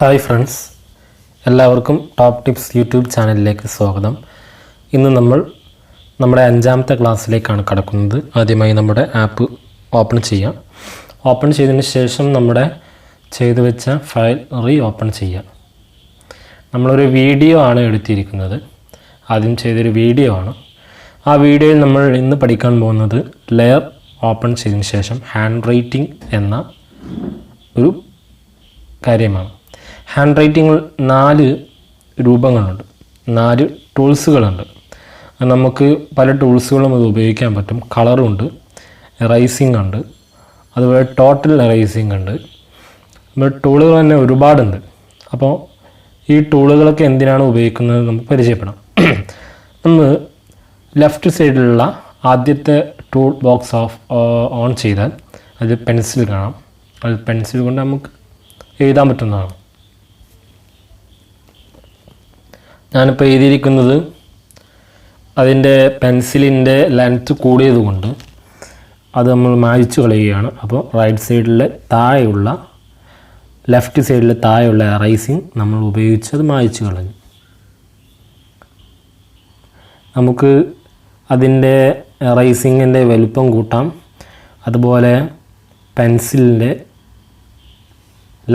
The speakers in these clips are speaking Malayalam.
ഹായ് ഫ്രണ്ട്സ്, എല്ലാവർക്കും ടോപ്പ് ടിപ്സ് യൂട്യൂബ് ചാനലിലേക്ക് സ്വാഗതം. ഇന്ന് നമ്മൾ നമ്മുടെ 5ാമത്തെ ക്ലാസ്സിലേക്കാണ് കടക്കുന്നത്. ആദ്യമായി നമ്മുടെ ആപ്പ് ഓപ്പൺ ചെയ്യാം. ഓപ്പൺ ചെയ്തതിന് ശേഷം നമ്മുടെ ചെയ്തു വെച്ച ഫയൽ ഓപ്പൺ ചെയ്യാം. നമ്മളൊരു വീഡിയോ ആണ് എടുത്തിരിക്കുന്നത്. ആദ്യം ചെയ്തൊരു വീഡിയോ ആണ്. ആ വീഡിയോയിൽ നമ്മൾ ഇന്ന് പഠിക്കാൻ പോകുന്നത് ലെയർ ഓപ്പൺ ചെയ്തതിന് ശേഷം ഹാൻഡ് റൈറ്റിംഗ് എന്ന ഒരു കാര്യമാണ്. ഹാൻഡ് റൈറ്റിങ്ങിൽ 4 രൂപങ്ങളുണ്ട്, 4 ടൂൾസുകളുണ്ട്. നമുക്ക് പല ടൂൾസുകളും അത് ഉപയോഗിക്കാൻ പറ്റും. കളറുണ്ട്, എറൈസിങ് ഉണ്ട്, അതുപോലെ ടോട്ടൽ എറൈസിങ് ഉണ്ട്. നമ്മൾ ടൂളുകൾ തന്നെ ഒരുപാടുണ്ട്. അപ്പോൾ ഈ ടൂളുകളൊക്കെ എന്തിനാണ് ഉപയോഗിക്കുന്നത് നമുക്ക് പരിചയപ്പെടാം. നമ്മൾ ലെഫ്റ്റ് സൈഡിലുള്ള ആദ്യത്തെ ടൂൾ ബോക്സ് ഓൺ ചെയ്താൽ അത് പെൻസിൽ കാണാം. അത് പെൻസിൽ കൊണ്ട് നമുക്ക് എഴുതാൻ പറ്റുന്നതാണ്. ഞാനിപ്പോൾ എഴുതിയിരിക്കുന്നത് അതിൻ്റെ പെൻസിലിൻ്റെ ലെങ്ത്ത് കൂടിയതുകൊണ്ട് അത് നമ്മൾ മായ്ച്ചു കളയുകയാണ്. അപ്പോൾ റൈറ്റ് സൈഡിലെ ലെഫ്റ്റ് സൈഡിലെ താഴെയുള്ള എറൈസിങ് നമ്മൾ ഉപയോഗിച്ച് അത് മായ്ച്ചു കളഞ്ഞു. നമുക്ക് അതിൻ്റെ എറൈസിങ്ങിൻ്റെ വലുപ്പം കൂട്ടാം. അതുപോലെ പെൻസിലിൻ്റെ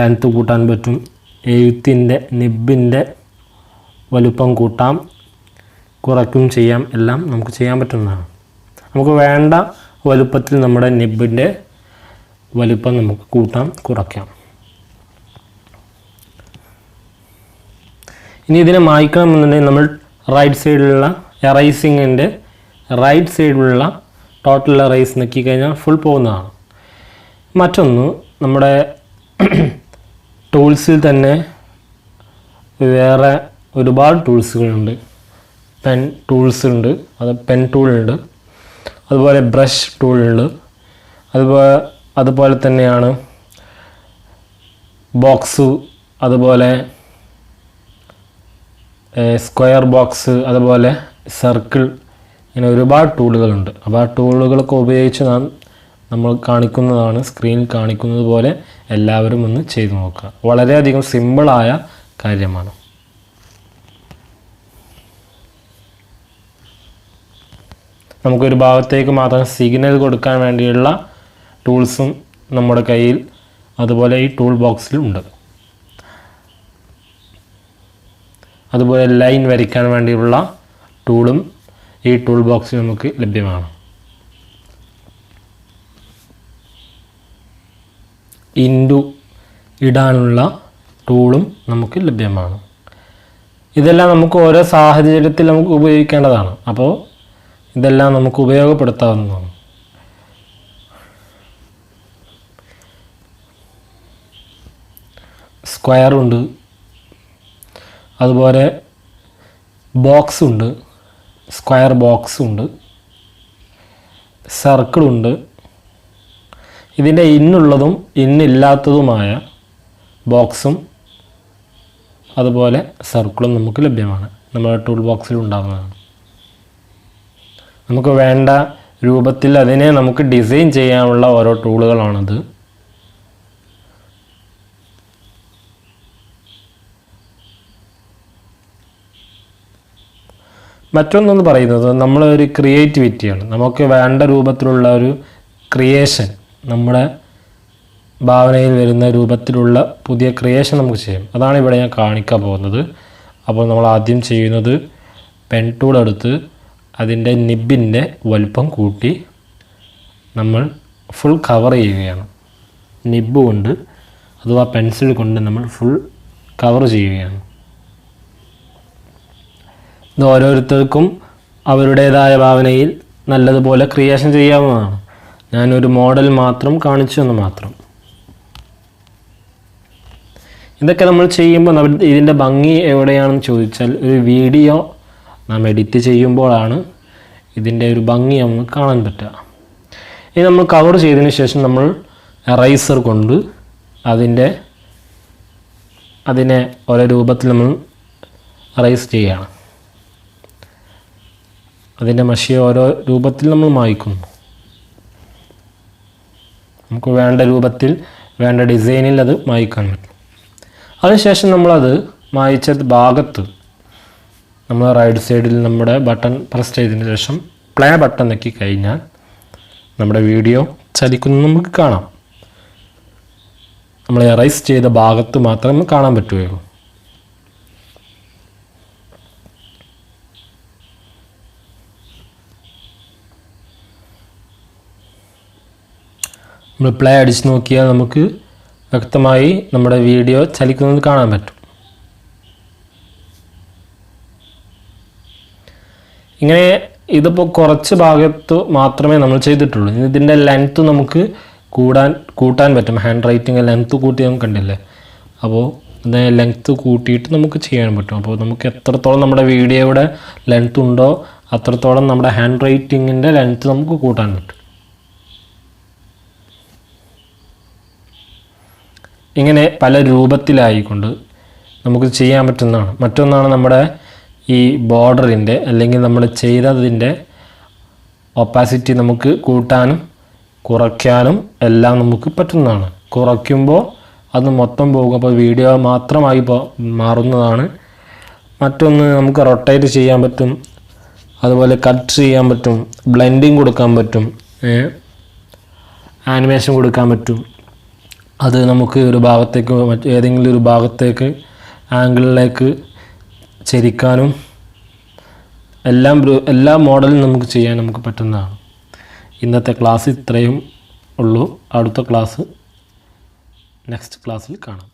ലെങ്ത്ത് കൂട്ടാൻ പറ്റും. എഴുത്തിൻ്റെ നിബിൻ്റെ വലുപ്പം കൂട്ടാം, കുറയ്ക്കും ചെയ്യാം. എല്ലാം നമുക്ക് ചെയ്യാൻ പറ്റുന്നതാണ്. നമുക്ക് വേണ്ട വലുപ്പത്തിൽ നമ്മുടെ നിബിൻ്റെ വലുപ്പം നമുക്ക് കൂട്ടാം, കുറയ്ക്കാം. ഇനി ഇതിനെ മായ്ക്കണമെന്നുണ്ടെങ്കിൽ നമ്മൾ റൈറ്റ് സൈഡിലുള്ള എറൈസിങ്ങിൻ്റെ റൈറ്റ് സൈഡിലുള്ള ടോട്ടൽ എറൈസ് നോക്കിക്കഴിഞ്ഞാൽ ഫുൾ പോകുന്നതാണ്. മറ്റൊന്ന്, നമ്മുടെ ടൂൾസിൽ തന്നെ വേറെ ഒരുപാട് ടൂൾസുകളുണ്ട്. പെൻ ടൂൾസ് ഉണ്ട്, പെൻ ടൂളുണ്ട്, അതുപോലെ ബ്രഷ് ടൂളുണ്ട്, അതുപോലെ തന്നെയാണ് ബോക്സ്, അതുപോലെ സ്ക്വയർ ബോക്സ്, അതുപോലെ സർക്കിൾ, ഇങ്ങനെ ഒരുപാട് ടൂളുകളുണ്ട്. അപ്പോൾ ആ ടൂളുകളൊക്കെ ഉപയോഗിച്ച് നമ്മൾ കാണിക്കുന്നതാണ്, സ്ക്രീനിൽ കാണിക്കുന്നത് പോലെ എല്ലാവരും ഒന്ന് ചെയ്തു നോക്കുക. വളരെയധികം സിമ്പിളായ കാര്യമാണ്. നമുക്കൊരു ഭാഗത്തേക്ക് മാത്രം സിഗ്നൽ കൊടുക്കാൻ വേണ്ടിയുള്ള ടൂൾസും നമ്മുടെ കയ്യിൽ അതുപോലെ ഈ ടൂൾ ബോക്സിലുണ്ട്. അതുപോലെ ലൈൻ വരയ്ക്കാൻ വേണ്ടിയുള്ള ടൂളും ഈ ടൂൾ ബോക്സിൽ നമുക്ക് ലഭ്യമാണ്. ഇൻഡു ഇടാനുള്ള ടൂളും നമുക്ക് ലഭ്യമാണ്. ഇതെല്ലാം നമുക്ക് ഓരോ സാഹചര്യത്തിൽ നമുക്ക് ഉപയോഗിക്കേണ്ടതാണ്. അപ്പോൾ ഇതെല്ലാം നമുക്ക് ഉപയോഗപ്പെടുത്താവുന്നതാണ്. സ്ക്വയറുണ്ട്, അതുപോലെ ബോക്സ് ഉണ്ട്, സ്ക്വയർ ബോക്സ് ഉണ്ട്, സർക്കിളുണ്ട്. ഇതിൻ്റെ ഇന്നുള്ളതും ഇന്നില്ലാത്തതുമായ ബോക്സും അതുപോലെ സർക്കിളും നമുക്ക് ലഭ്യമാണ്. നമ്മുടെ ടൂൾ ബോക്സിൽ ഉണ്ടാകുന്നതാണ്. നമുക്ക് വേണ്ട രൂപത്തിൽ അതിനെ നമുക്ക് ഡിസൈൻ ചെയ്യാനുള്ള ഓരോ ടൂളുകളാണത്. മറ്റൊന്നെന്ന് പറയുന്നത് നമ്മളൊരു ക്രിയേറ്റിവിറ്റിയാണ്. നമുക്ക് വേണ്ട രൂപത്തിലുള്ള ഒരു ക്രിയേഷൻ, നമ്മുടെ ഭാവനയിൽ വരുന്ന രൂപത്തിലുള്ള പുതിയ ക്രിയേഷൻ നമുക്ക് ചെയ്യാം. അതാണ് ഇവിടെ ഞാൻ കാണിക്കാൻ പോകുന്നത്. അപ്പോൾ നമ്മൾ ആദ്യം ചെയ്യുന്നത് പെൻ ടൂൾ എടുത്ത് അതിൻ്റെ നിബിൻ്റെ വലുപ്പം കൂട്ടി നമ്മൾ ഫുൾ കവർ ചെയ്യുകയാണ്. നിബ് കൊണ്ട് അഥവാ പെൻസിൽ കൊണ്ട് നമ്മൾ ഫുൾ കവർ ചെയ്യുകയാണ്. ഇത് ഓരോരുത്തർക്കും അവരുടേതായ ഭാവനയിൽ നല്ലതുപോലെ ക്രിയേഷൻ ചെയ്യാവുന്നതാണ്. ഞാനൊരു മോഡൽ മാത്രം കാണിച്ചു എന്ന് മാത്രം. ഇതൊക്കെ നമ്മൾ ചെയ്യുമ്പോൾ ഇതിൻ്റെ ഭംഗി എവിടെയാണെന്ന് ചോദിച്ചാൽ, ഒരു വീഡിയോ നാം എഡിറ്റ് ചെയ്യുമ്പോഴാണ് ഇതിൻ്റെ ഒരു ഭംഗി നമുക്ക് കാണാൻ പറ്റുക. ഇനി നമ്മൾ കവർ ചെയ്തതിന് ശേഷം നമ്മൾ എറൈസർ കൊണ്ട് അതിനെ ഓരോ രൂപത്തിൽ നമ്മൾ എറൈസ് ചെയ്യുകയാണ്. അതിൻ്റെ മഷിയെ ഓരോ രൂപത്തിൽ നമ്മൾ മായ്ക്കുന്നു. നമുക്ക് വേണ്ട രൂപത്തിൽ, വേണ്ട ഡിസൈനിൽ അത് മായ്ക്കാൻ പറ്റും. അതിനുശേഷം നമ്മളത് മായ്ച്ച ഭാഗത്ത് നമ്മൾ റൈറ്റ് സൈഡിൽ നമ്മുടെ ബട്ടൺ പ്രസ് ചെയ്തതിന് ശേഷം പ്ലേ ബട്ടൺ ഞെക്കി കഴിഞ്ഞാൽ നമ്മുടെ വീഡിയോ ചലിക്കുന്നത് നമുക്ക് കാണാം. നമ്മൾ എറൈസ് ചെയ്ത ഭാഗത്ത് മാത്രമേ കാണാൻ പറ്റുകയുള്ളൂ. നമ്മൾ പ്ലേ അടിച്ച് നോക്കിയാൽ നമുക്ക് വ്യക്തമായി നമ്മുടെ വീഡിയോ ചലിക്കുന്നത് കാണാൻ പറ്റും. ഇങ്ങനെ ഇതിപ്പോൾ കുറച്ച് ഭാഗത്ത് മാത്രമേ നമ്മൾ ചെയ്തിട്ടുള്ളൂ. ഇതിൻ്റെ ലെങ്ത്ത് നമുക്ക് കൂട്ടാൻ പറ്റും. ഹാൻഡ് റൈറ്റിംഗ് ലെങ്ത്ത് കൂട്ടി നമുക്ക് കണ്ടില്ലേ. അപ്പോൾ ഇതിൻ്റെ ലെങ്ത്ത് കൂട്ടിയിട്ട് നമുക്ക് ചെയ്യാൻ പറ്റും. അപ്പോൾ നമുക്ക് എത്രത്തോളം നമ്മുടെ വീഡിയോയുടെ ലെങ്ത്ത് ഉണ്ടോ അത്രത്തോളം നമ്മുടെ ഹാൻഡ് റൈറ്റിങ്ങിൻ്റെ ലെങ്ത്ത് നമുക്ക് കൂട്ടാൻ പറ്റും. ഇങ്ങനെ പല രൂപത്തിലായിക്കൊണ്ട് നമുക്ക് ചെയ്യാൻ പറ്റുന്നതാണ്. മറ്റൊന്നാണ് നമ്മുടെ ഈ ബോർഡറിൻ്റെ അല്ലെങ്കിൽ നമ്മൾ ചെയ്തതിൻ്റെ ഒപ്പാസിറ്റി നമുക്ക് കൂട്ടാനും കുറയ്ക്കാനും എല്ലാം നമുക്ക് പറ്റുന്നതാണ്. കുറയ്ക്കുമ്പോൾ അത് മൊത്തം പോകും, അപ്പോൾ വീഡിയോ മാത്രമായി മാറുന്നതാണ്. മറ്റൊന്ന് നമുക്ക് റൊട്ടേറ്റ് ചെയ്യാൻ പറ്റും, അതുപോലെ കട്ട് ചെയ്യാൻ പറ്റും, ബ്ലെൻഡിങ് കൊടുക്കാൻ പറ്റും, ആനിമേഷൻ കൊടുക്കാൻ പറ്റും. അത് നമുക്ക് ഒരു ഭാഗത്തേക്ക് ഏതെങ്കിലും ഒരു ഭാഗത്തേക്ക് ആംഗിളിലേക്ക് ചരിക്കാനും എല്ലാ മോഡലും നമുക്ക് ചെയ്യാൻ നമുക്ക് പറ്റുന്നതാണ്. ഇന്നത്തെ ക്ലാസ് ഇത്രയും ഉള്ളൂ. അടുത്ത ക്ലാസ് നെക്സ്റ്റ് ക്ലാസ്സിൽ കാണാം.